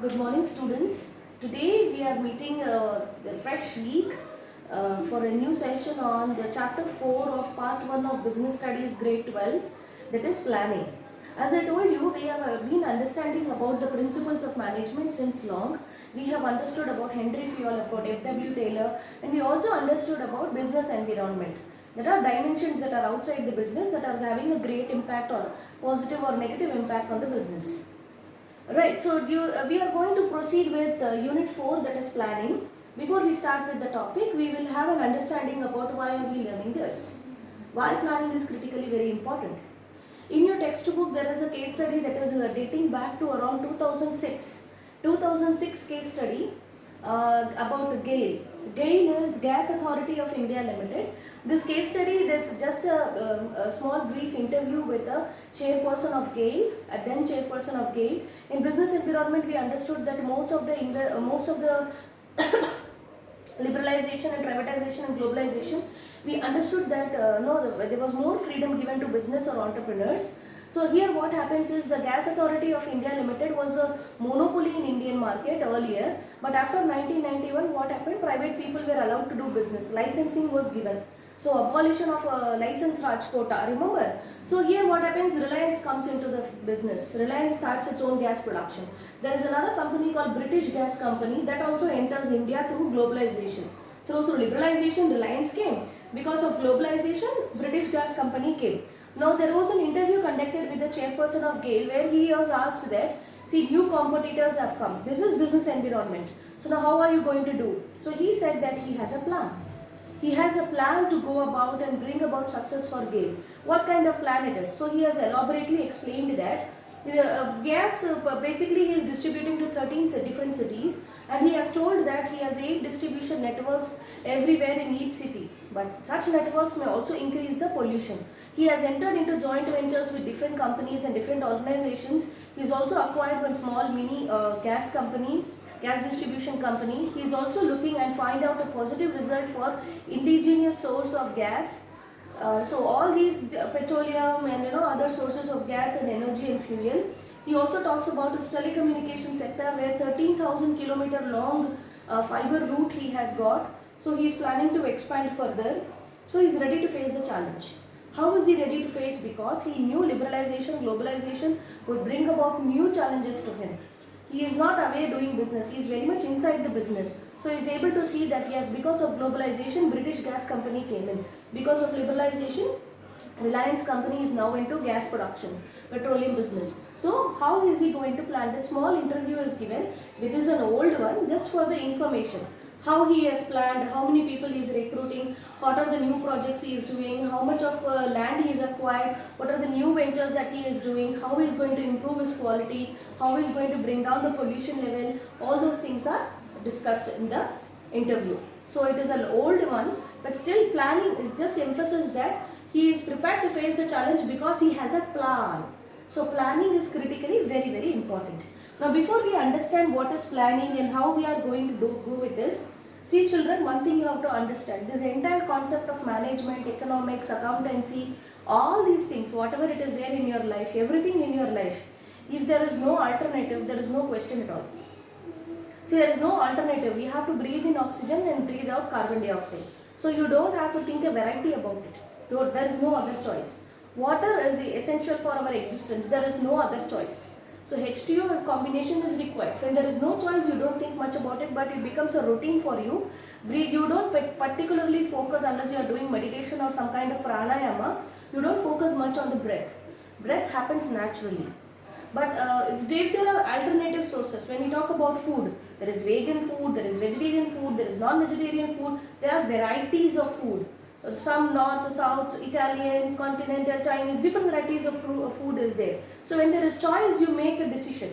Good morning, students. Today we are meeting the fresh week for a new session on the chapter 4 of part 1 of Business Studies grade 12, that is planning. As I told you, we have been understanding about the principles of management since long. We have understood about Henry Fayol, about F.W. Taylor, and we also understood about business environment. There are dimensions that are outside the business that are having a great impact or positive or negative impact on the business. Right, so we are going to proceed with unit 4, that is planning. Before we start with the topic, we will have an understanding about why are we learning this. Why planning is critically very important. In your textbook, there is a case study that is dating back to around 2006. 2006 case study about GAIL. GAIL is Gas Authority of India Limited. This case study, there's just a small brief interview with the chairperson of GAIL, a then chairperson of GAIL. In business environment, we understood that most of the liberalization and privatization and globalization, we understood that there was more freedom given to business or entrepreneurs. So here what happens is the Gas Authority of India Limited was a monopoly in Indian market earlier, but after 1991 what happened? Private people were allowed to do business. Licensing was given. So abolition of license Raj quota, remember? So here what happens? Reliance comes into the business. Reliance starts its own gas production. There is another company called British Gas Company that also enters India through globalization. Through liberalization, Reliance came. Because of globalization, British Gas Company came. Now there was an interview conducted with the chairperson of GAIL where he was asked that, see, new competitors have come. This is business environment. So now how are you going to do? So he said that he has a plan. He has a plan to go about and bring about success for GAIL. What kind of plan it is? So he has elaborately explained that gas basically he is distributing to 13 different cities, and he has told that he has 8 distribution networks everywhere in each city, but such networks may also increase the pollution. He has entered into joint ventures with different companies and different organizations. He has also acquired one small mini gas company, gas distribution company. He is also looking and find out a positive result for indigenous source of gas. So all these petroleum and other sources of gas and energy and fuel. He also talks about his telecommunication sector where 13,000 kilometer long fiber route he has got. So he is planning to expand further. So he is ready to face the challenge. How is he ready to face? Because he knew liberalization, globalization would bring about new challenges to him. He is not away doing business, he is very much inside the business. So he is able to see that yes, because of globalization, British Gas Company came in. Because of liberalization, Reliance Company is now into gas production, petroleum business. So how is he going to plan? That small interview is given. It is an old one just for the information. How he has planned, how many people he is recruiting, what are the new projects he is doing, how much of land he has acquired, what are the new ventures that he is doing, how he is going to improve his quality, how he is going to bring down the pollution level. All those things are discussed in the interview. So it is an old one, but still planning is just emphasis that he is prepared to face the challenge because he has a plan. So planning is critically very important. Now before we understand what is planning and how we are going to go with this, see children, one thing you have to understand, this entire concept of management, economics, accountancy, all these things, whatever it is there in your life, everything in your life, if there is no alternative, there is no question at all. See, there is no alternative. We have to breathe in oxygen and breathe out carbon dioxide. So you don't have to think a variety about it. There is no other choice. Water is essential for our existence. There is no other choice. So H2O as combination is required. When there is no choice, you don't think much about it, but it becomes a routine for you. You don't particularly focus unless you are doing meditation or some kind of pranayama. You don't focus much on the breath. Breath happens naturally. But if there are alternative sources, when we talk about food, there is vegan food, there is vegetarian food, there is non-vegetarian food, there are varieties of food. Some north, south, Italian, continental, Chinese, different varieties of food is there. So when there is choice, you make a decision.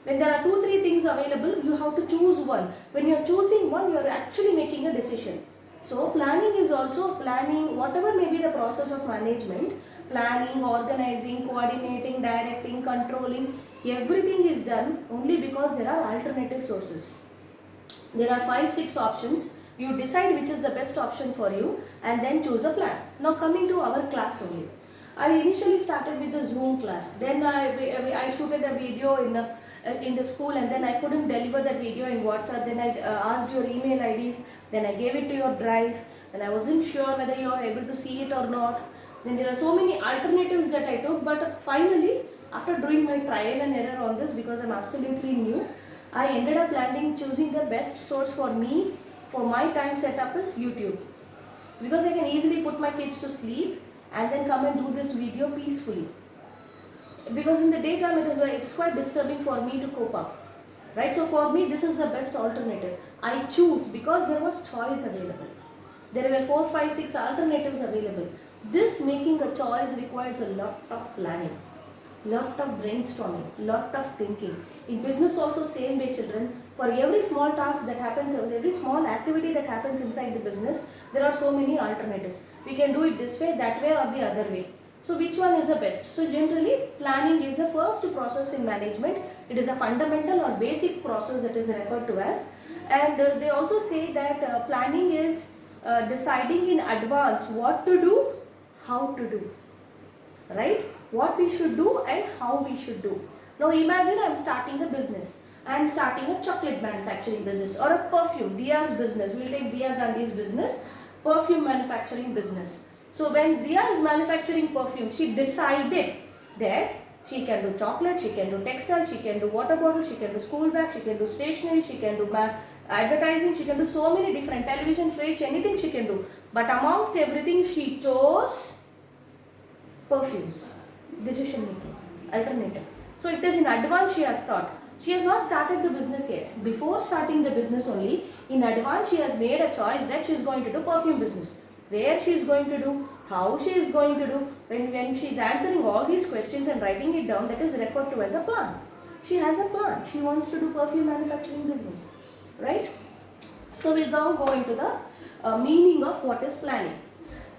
When there are 2-3 things available, you have to choose one. When you are choosing one, you are actually making a decision. So planning is also planning, whatever may be the process of management, planning, organizing, coordinating, directing, controlling, everything is done only because there are alternative sources. There are 5-6 options. You decide which is the best option for you and then choose a plan. Now coming to our class only. I initially started with the Zoom class. Then I shooted a video in the school, and then I couldn't deliver that video in WhatsApp. Then I asked your email IDs. Then I gave it to your drive, and I wasn't sure whether you are able to see it or not. Then there are so many alternatives that I took, but finally, after doing my trial and error on this, because I'm absolutely new, I ended up choosing the best source for me for my time setup is YouTube. So because I can easily put my kids to sleep and then come and do this video peacefully. Because in the daytime it's quite disturbing for me to cope up. Right? So for me this is the best alternative. I choose because there was choice available. There were 4, 5, 6 alternatives available. This making a choice requires a lot of planning, lot of brainstorming, lot of thinking. In business also same way, children. For every small task that happens, every small activity that happens inside the business, there are so many alternatives. We can do it this way, that way, or the other way. So which one is the best? So generally planning is the first process in management. It is a fundamental or basic process that is referred to as. And they also say that planning is deciding in advance what to do, how to do, right? What we should do and how we should do. Now imagine I am starting a business. I am starting a chocolate manufacturing business or a perfume, Diya's business. We will take Diya Gandhi's business, perfume manufacturing business. So when Diya is manufacturing perfume, she decided that she can do chocolate, she can do textile, she can do water bottle, she can do school bag, she can do stationery, she can do advertising, she can do so many different television, fridge, anything she can do. But amongst everything she chose perfumes. Decision making, alternative. So it is in advance she has thought. She has not started the business yet. Before starting the business only, in advance she has made a choice that she is going to do perfume business. Where she is going to do, how she is going to do. When she is answering all these questions and writing it down, that is referred to as a plan. She has a plan. She wants to do perfume manufacturing business. Right? So we will now go into the meaning of what is planning.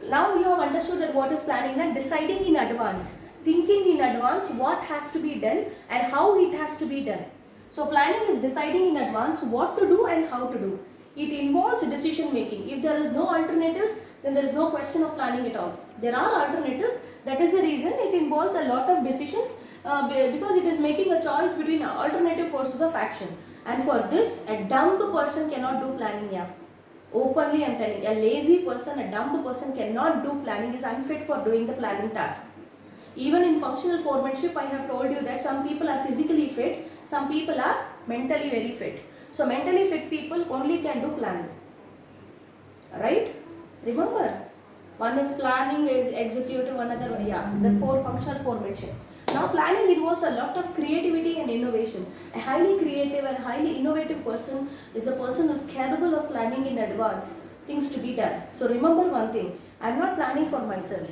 Now you have understood that what is planning, and deciding in advance, thinking in advance what has to be done and how it has to be done. So planning is deciding in advance what to do and how to do. It involves decision making. If there is no alternatives, then there is no question of planning at all. There are alternatives. That is the reason it involves a lot of decisions because it is making a choice between alternative courses of action. And for this, a dumb person cannot do planning. Yeah. Openly I am telling, a lazy person, a dumb person cannot do planning, is unfit for doing the planning task. Even in functional foremanship, I have told you that some people are physically fit, some people are mentally very fit. So mentally fit people only can do planning. Right? Remember, one is planning, executive, another one, yeah, the 4 functional foremanship. Now planning involves a lot of creativity and innovation. A highly creative and highly innovative person is a person who is capable of planning in advance things to be done. So remember one thing, I am not planning for myself.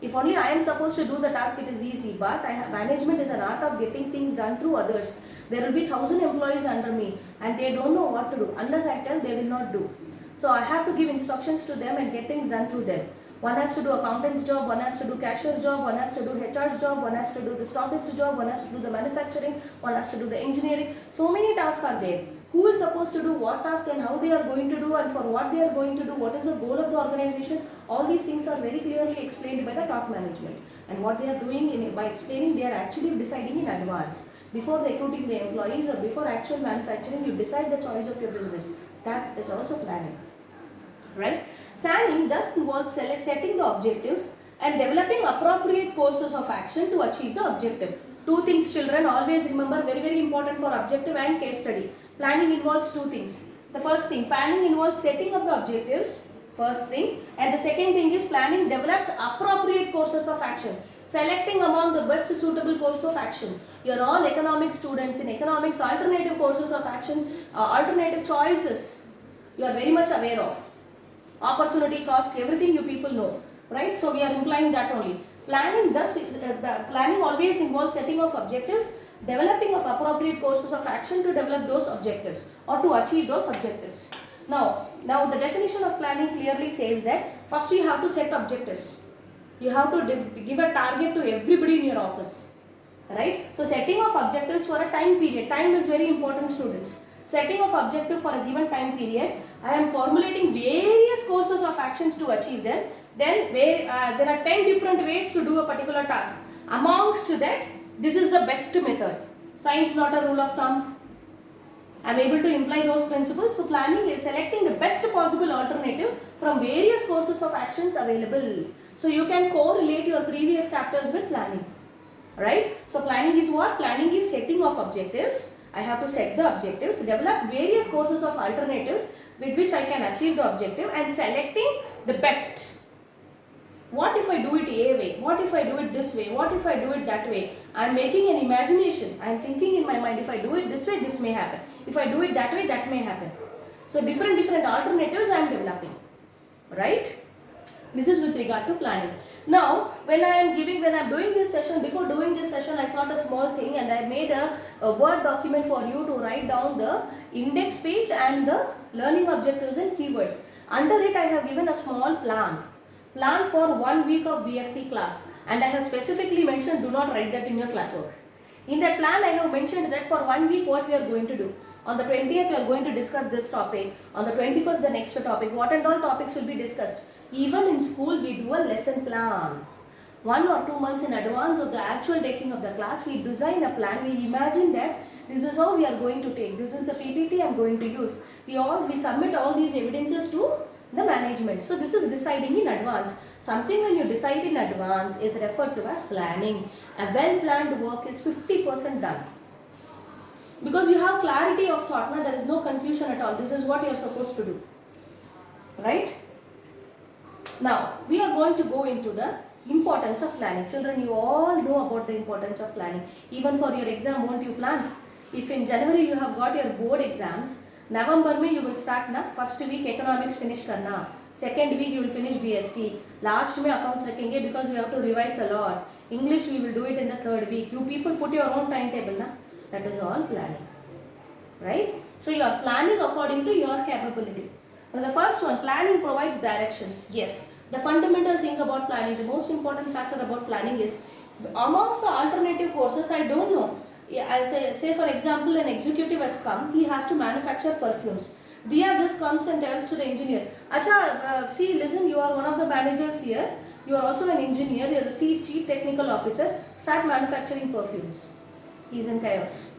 If only I am supposed to do the task, it is easy, but management is an art of getting things done through others. There will be 1,000 employees under me and they don't know what to do. Unless I tell, they will not do. So I have to give instructions to them and get things done through them. One has to do accountant's job, one has to do cashier's job, one has to do HR's job, one has to do the stockist job, one has to do the manufacturing, one has to do the engineering. So many tasks are there. Who is supposed to do what task and how they are going to do and for what they are going to do, what is the goal of the organization. All these things are very clearly explained by the top management. And what they are doing by explaining, they are actually deciding in advance. Before recruiting the employees or before actual manufacturing, you decide the choice of your business. That is also planning. Right? Planning thus involves setting the objectives and developing appropriate courses of action to achieve the objective. 2 things, children, always remember, very very important for objective and case study. Planning involves 2 things. The first thing, planning involves setting of the objectives, first thing, and the second thing is planning develops appropriate courses of action. Selecting among the best suitable course of action. You are all economics students. In economics, alternative courses of action, alternative choices, you are very much aware of. Opportunity cost, everything you people know, right? So we are implying that only. Planning thus planning always involves setting of objectives, developing of appropriate courses of action to develop those objectives or to achieve those objectives. Now the definition of planning clearly says that first you have to set objectives. You have to give a target to everybody in your office, right? So setting of objectives for a time period. Time is very important, students. Setting of objective for a given time period, I am formulating various courses of actions to achieve them. then there are 10 different ways to do a particular task. Amongst that, this is the best method. Science not a rule of thumb. I am able to imply those principles. So planning is selecting the best possible alternative from various courses of actions available. So you can correlate your previous chapters with planning. Right? So planning is what? Planning is setting of objectives. I have to set the objectives, develop various courses of alternatives with which I can achieve the objective, and selecting the best. What if I do it A way? What if I do it this way? What if I do it that way? I am making an imagination. I am thinking in my mind, if I do it this way, this may happen. If I do it that way, that may happen. So different alternatives I am developing. Right? This is with regard to planning. Now, when I am doing this session, before doing this session, I thought a small thing, and I made a Word document for you to write down the index page and the learning objectives and keywords. Under it, I have given a small plan for 1 week of BST class, and I have specifically mentioned, do not write that in your classwork. In that plan, I have mentioned that for 1 week what we are going to do. On the 20th, we are going to discuss this topic. On the 21st, the next topic. What and all topics will be discussed. Even in school, we do a lesson plan. 1 or 2 months in advance of the actual taking of the class, we design a plan. We imagine that this is how we are going to take. This is the PPT I am going to use. We submit all these evidences to the management. So this is deciding in advance. Something when you decide in advance is referred to as planning. A well-planned work is 50% done. Because you have clarity of thought, now there is no confusion at all. This is what you are supposed to do. Right? Now, we are going to go into the importance of planning. Children, you all know about the importance of planning. Even for your exam, won't you plan? If in January you have got your board exams, November mein you will start na. First week economics finish karna. Second week you will finish BST. Last mein accounts rakhenge because we have to revise a lot. English we will do it in the third week. You people put your own timetable na. That is all planning. Right? So you are planning according to your capability. Now the first one, planning provides directions. Yes. The fundamental thing about planning, the most important factor about planning is, amongst the alternative courses, I don't know. I say for example, an executive has come, he has to manufacture perfumes. Diya just comes and tells to the engineer, Acha, see, listen, you are one of the managers here, you are also an engineer, you are the chief technical officer, start manufacturing perfumes. He is in chaos.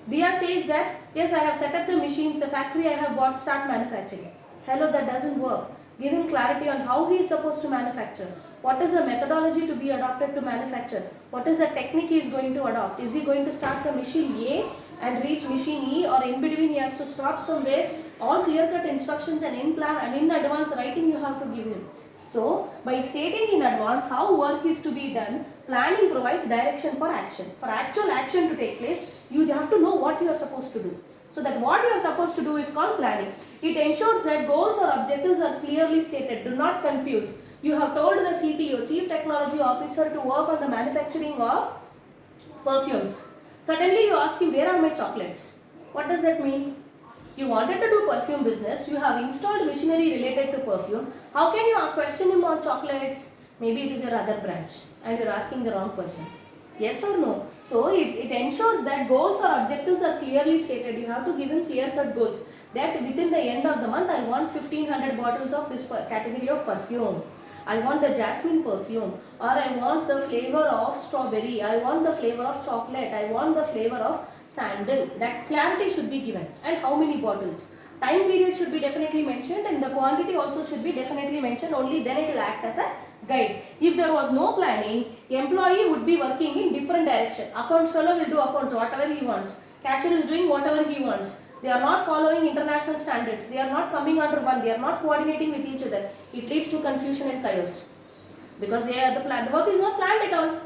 Diya says that, yes, I have set up the machines, the factory I have bought, start manufacturing. Hello, that doesn't work. Give him clarity on how he is supposed to manufacture. What is the methodology to be adopted to manufacture? What is the technique he is going to adopt? Is he going to start from machine A and reach machine E, or in between he has to stop somewhere? All clear-cut instructions and in plan and in advance writing you have to give him. So, by stating in advance how work is to be done, planning provides direction for action. For actual action to take place, you have to know what you are supposed to do. So that what you are supposed to do is called planning. It ensures that goals or objectives are clearly stated. Do not confuse. You have told the CTO, Chief Technology Officer, to work on the manufacturing of perfumes. Suddenly you ask him, where are my chocolates? What does that mean? You wanted to do perfume business. You have installed machinery related to perfume. How can you question him on chocolates? Maybe it is your other branch and you are asking the wrong person. Yes or no? So it ensures that goals or objectives are clearly stated. You have to give him clear-cut goals. That within the end of the month, I want 1500 bottles of this category of perfume. I want the jasmine perfume, or I want the flavor of strawberry. I want the flavor of chocolate. I want the flavor of sandal. That clarity should be given. And how many bottles? Time period should be definitely mentioned, and the quantity also should be definitely mentioned. Only then it will act as a guide. If there was no planning, employee would be working in different direction. Accounts fellow will do accounts whatever he wants. Cashier is doing whatever he wants. They are not following international standards. They are not coming under one. They are not coordinating with each other. It leads to confusion and chaos. Because the work is not planned at all.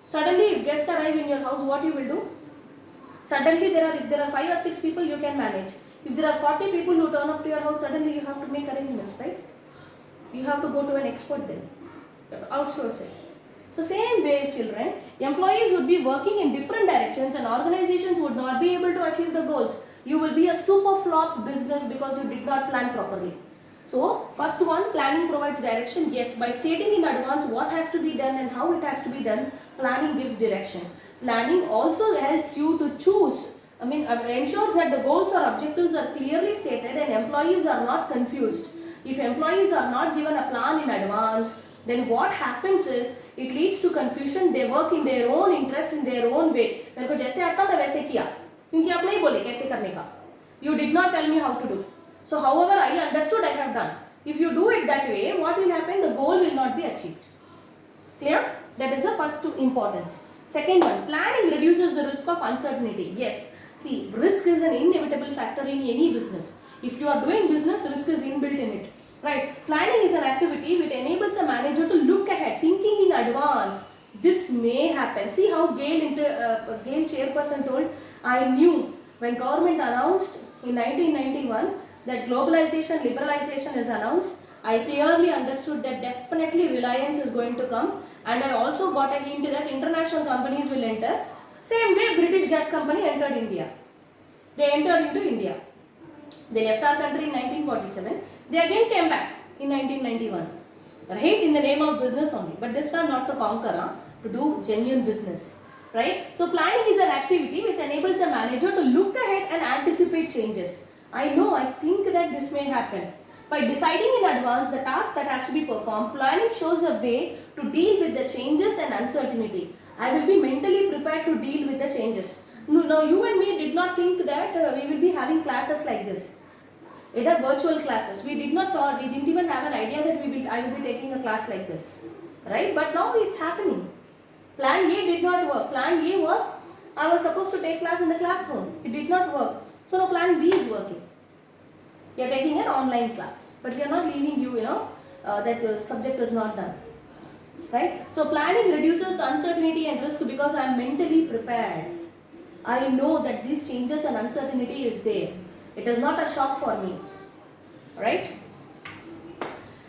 Suddenly, if guests arrive in your house, what you will do? Suddenly, if there are 5 or 6 people, you can manage. If there are 40 people who turn up to your house, suddenly you have to make arrangements, right? You have to go to an expert then. You have to outsource it. So same way, children, employees would be working in different directions and organizations would not be able to achieve the goals. You will be a super flop business because you did not plan properly. So first one, planning provides direction. Yes, by stating in advance what has to be done and how it has to be done, planning gives direction. Planning also helps you to choose. Ensures that the goals or objectives are clearly stated and employees are not confused. If employees are not given a plan in advance, then what happens is it leads to confusion. They work in their own interest, in their own way. मेरे को जैसे आता मैं वैसे किया, क्योंकि आप नहीं बोले कैसे करने का. You did not tell me how to do. So however I understood, I have done. If you do it that way, what will happen? The goal will not be achieved. Clear? That is the first importance. Second one, planning reduces the risk of uncertainty. Yes. See, risk is an inevitable factor in any business. If you are doing business, risk is inbuilt in it. Right? Planning is an activity which enables a manager to look ahead, thinking in advance. This may happen. See how Gail chairperson told, I knew when government announced in 1991 that globalization, liberalization is announced, I clearly understood that definitely reliance is going to come, and I also got a hint that international companies will enter. Same way British gas company entered India. They entered into India. They left our country in 1947. They again came back in 1991. Right? In the name of business only. But this time not to conquer, to do genuine business. Right? So planning is an activity which enables a manager to look ahead and anticipate changes. I think that this may happen. By deciding in advance the task that has to be performed, planning shows a way to deal with the changes and uncertainty. I will be mentally prepared to deal with the changes. Now you and me did not think that we will be having classes like this. Either virtual classes. We didn't even have an idea that I will be taking a class like this. Right? But now it's happening. Plan A did not work. Plan A was, I was supposed to take class in the classroom. It did not work. So now plan B is working. You are taking an online class, but we are not leaving you, that the subject is not done. Right? So planning reduces uncertainty and risk because I am mentally prepared. I know that these changes and uncertainty is there. It is not a shock for me. Right?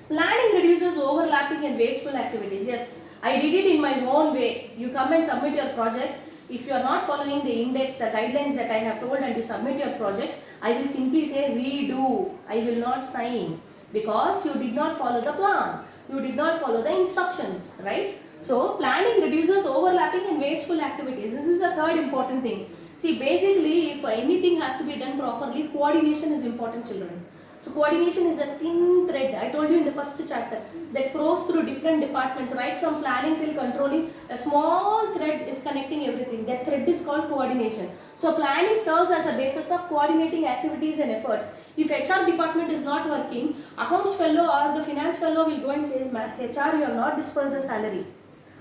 Planning reduces overlapping and wasteful activities. Yes, I did it in my own way. You come and submit your project. If you are not following the index, the guidelines that I have told, and you submit your project, I will simply say redo. I will not sign because you did not follow the plan. You did not follow the instructions, right? So planning reduces overlapping and wasteful activities. This is the third important thing. See, basically, if anything has to be done properly, coordination is important, children. So coordination is a thin thread. I told you in the first chapter that flows through different departments, right from planning till controlling. A small thread is connecting everything. That thread is called coordination. So planning serves as a basis of coordinating activities and effort. If HR department is not working, accounts fellow or the finance fellow will go and say, HR, you have not dispersed the salary.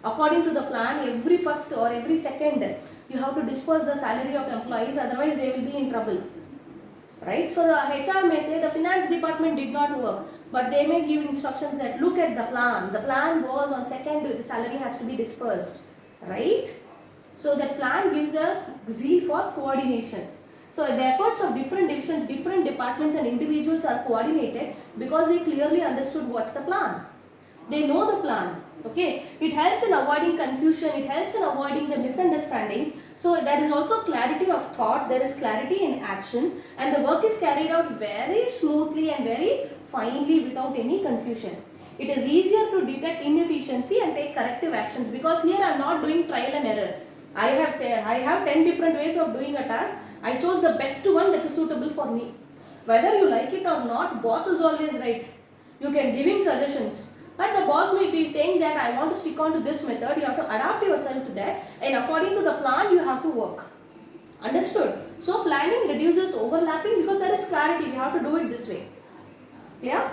According to the plan, every first or every second, you have to disperse the salary of employees, otherwise they will be in trouble. Right? So the HR may say the finance department did not work, but they may give instructions that look at the plan. The plan was on second, the salary has to be dispersed. Right? So that plan gives a zeal for coordination. So the efforts of different divisions, different departments and individuals are coordinated because they clearly understood what's the plan. They know the plan. Okay, it helps in avoiding confusion, it helps in avoiding the misunderstanding. So there is also clarity of thought, there is clarity in action, and the work is carried out very smoothly and very finely without any confusion. It is easier to detect inefficiency and take corrective actions because here I am not doing trial and error. I have 10 different ways of doing a task. I chose the best one that is suitable for me. Whether you like it or not, boss is always right. You can give him suggestions. But the boss may be saying that I want to stick on to this method, you have to adapt yourself to that, and according to the plan you have to work. Understood? So planning reduces overlapping because there is clarity, we have to do it this way. Clear?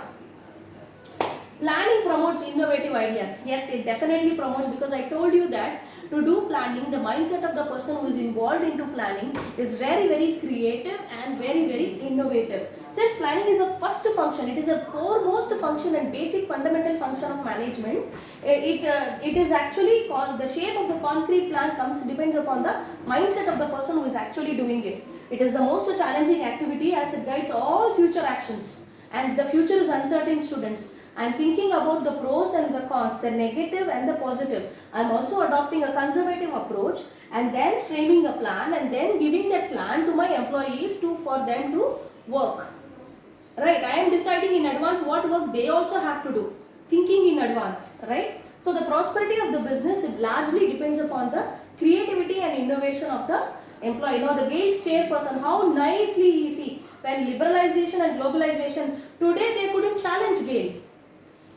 Planning promotes innovative ideas. Yes, it definitely promotes because I told you that to do planning, the mindset of the person who is involved into planning is very, very creative and very, very innovative. Since planning is a first function, it is a foremost function and basic fundamental function of management. It is actually called, the shape of the concrete plan depends upon the mindset of the person who is actually doing it. It is the most challenging activity as it guides all future actions. And the future is uncertain, students. I am thinking about the pros and the cons, the negative and the positive. I am also adopting a conservative approach and then framing a plan and then giving that plan to my employees for them to work. Right, I am deciding in advance what work they also have to do. Thinking in advance, right? So the prosperity of the business largely depends upon the creativity and innovation of the employee. Now the Gail's chairperson, how nicely he see. when liberalization and globalization, today they couldn't challenge GAIL.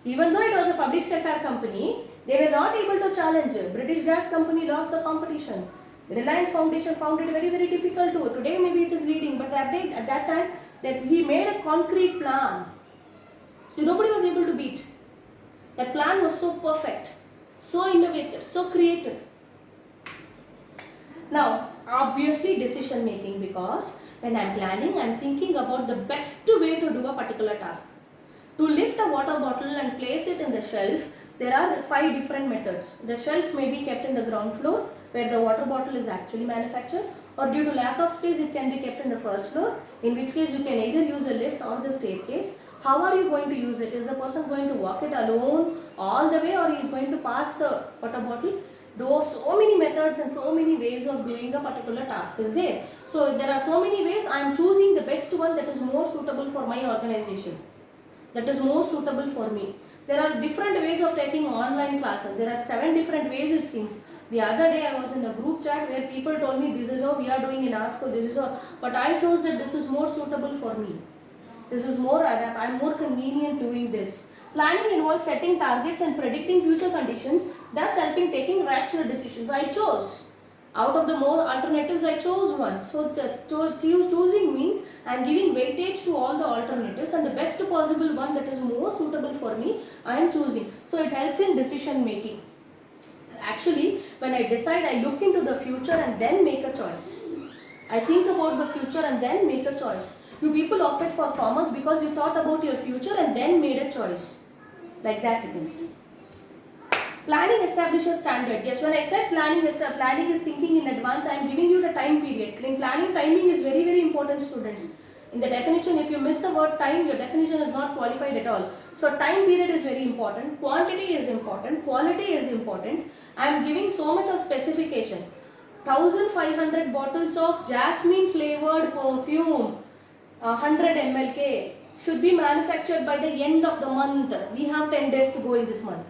Even though it was a public sector company, they were not able to challenge it. British Gas Company lost the competition. The Reliance Foundation found it very, very difficult to. Today maybe it is leading, but at that time that he made a concrete plan. So nobody was able to beat. That plan was so perfect, so innovative, so creative. Now, obviously decision making, because when I am planning, I am thinking about the best way to do a particular task. To lift a water bottle and place it in the shelf, there are 5 different methods. The shelf may be kept in the ground floor where the water bottle is actually manufactured, or due to lack of space it can be kept in the first floor, in which case you can either use a lift or the staircase. How are you going to use it? Is the person going to walk it alone all the way, or he is going to pass the water bottle? There are so many methods and so many ways of doing a particular task is there. So there are so many ways. I am choosing the best one that is more suitable for my organization, that is more suitable for me. There are different ways of taking online classes. There are 7 different ways it seems. The other day I was in a group chat where people told me this is how we are doing in our school, this is how, but I chose that this is more suitable for me. This is more adapt, I am more convenient doing this. Planning involves setting targets and predicting future conditions, thus helping taking rational decisions. I chose. Out of the more alternatives, I chose one. So choosing means I am giving weightage to all the alternatives, and the best possible one that is more suitable for me, I am choosing. So it helps in decision making. Actually, when I decide, I look into the future and then make a choice. I think about the future and then make a choice. You people opted for commerce because you thought about your future and then made a choice. Like that it is. Planning establishes standard. Yes, when I said planning is thinking in advance, I am giving you the time period. In planning, timing is very, very important, students. In the definition, if you miss the word time, your definition is not qualified at all. So time period is very important, quantity is important, quality is important. I am giving so much of specification. 1500 bottles of jasmine flavored perfume, 100 mlk, should be manufactured by the end of the month. We have 10 days to go in this month.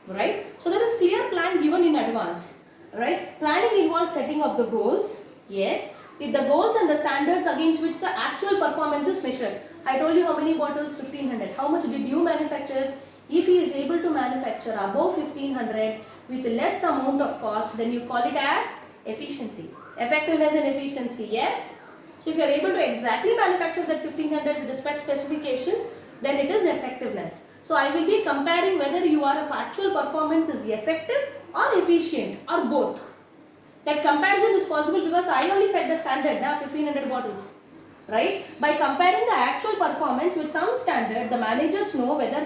Right? So there is clear plan given in advance. Right? Planning involves setting of the goals. Yes. With the goals and the standards against which the actual performance is measured. I told you how many bottles? 1500. How much did you manufacture? If he is able to manufacture above 1500 with less amount of cost, then you call it as efficiency. Effectiveness and efficiency. Yes. So if you are able to exactly manufacture that 1500 with the spec specification, then it is effectiveness. So I will be comparing whether your actual performance is effective or efficient or both. That comparison is possible because I only set the standard now 1500 bottles. Right? By comparing the actual performance with some standard, the managers know whether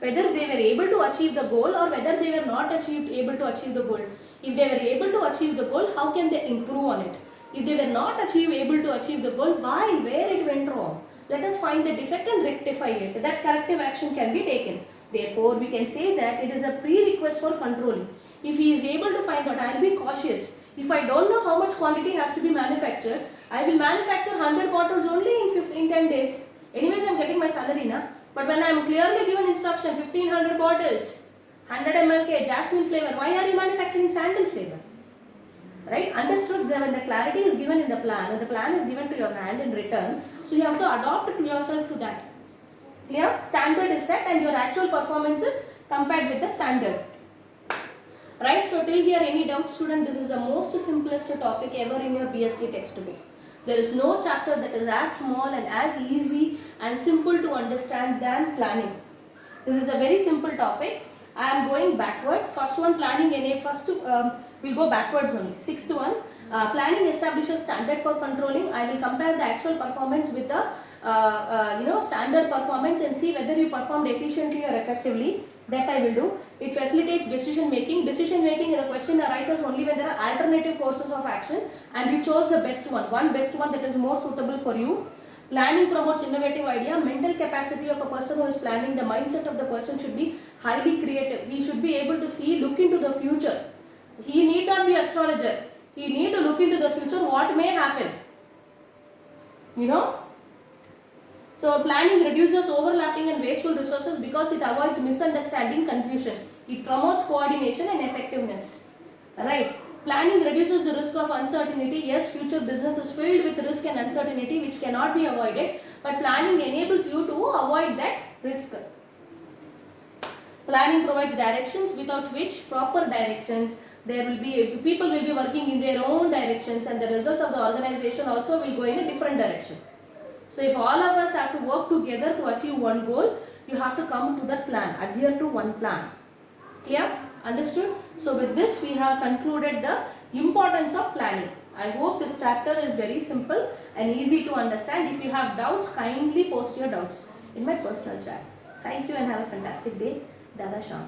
they were able to achieve the goal or whether they were not able to achieve the goal. If they were able to achieve the goal, how can they improve on it? If they were not able to achieve the goal, why, where it went wrong? Let us find the defect and rectify it. That corrective action can be taken. Therefore, we can say that it is a prerequisite for controlling. If he is able to find out, I will be cautious. If I don't know how much quantity has to be manufactured, I will manufacture 100 bottles only in 10 days. Anyways, I am getting my salary now. But when I am clearly given instruction, 1500 bottles, 100 mlk, jasmine flavor, why are you manufacturing sandal flavor? Right? Understood when the clarity is given in the plan and the plan is given to your hand in return. So you have to adopt yourself to that. Clear? Standard is set and your actual performance is compared with the standard. Right? So till here, any doubt, student? This is the most simplest topic ever in your BSc textbook. There is no chapter that is as small and as easy and simple to understand than planning. This is a very simple topic. I am going backward. First one, planning we'll go backwards only. Sixth one, planning establishes standard for controlling. I will compare the actual performance with the standard performance and see whether you performed efficiently or effectively. That I will do. It facilitates decision making. Decision making, the question arises only when there are alternative courses of action and you chose the best one best one that is more suitable for you. Planning promotes innovative idea. Mental capacity of a person who is planning, the mindset of the person should be highly creative. He should be able to look into the future. He need not be astrologer. He need to look into the future, what may happen. You know. So planning reduces overlapping and wasteful resources because it avoids misunderstanding, confusion. It promotes coordination and effectiveness. Right. Planning reduces the risk of uncertainty. Yes, future business is filled with risk and uncertainty which cannot be avoided, but planning enables you to avoid that risk. Planning provides directions without which proper directions there will be, people will be working in their own directions and the results of the organization also will go in a different direction. So if all of us have to work together to achieve one goal, you have to come to that plan, adhere to one plan. Clear? Understood? So with this we have concluded the importance of planning. I hope this chapter is very simple and easy to understand. If you have doubts, kindly post your doubts in my personal chat. Thank you and have a fantastic day. Dada Shyam.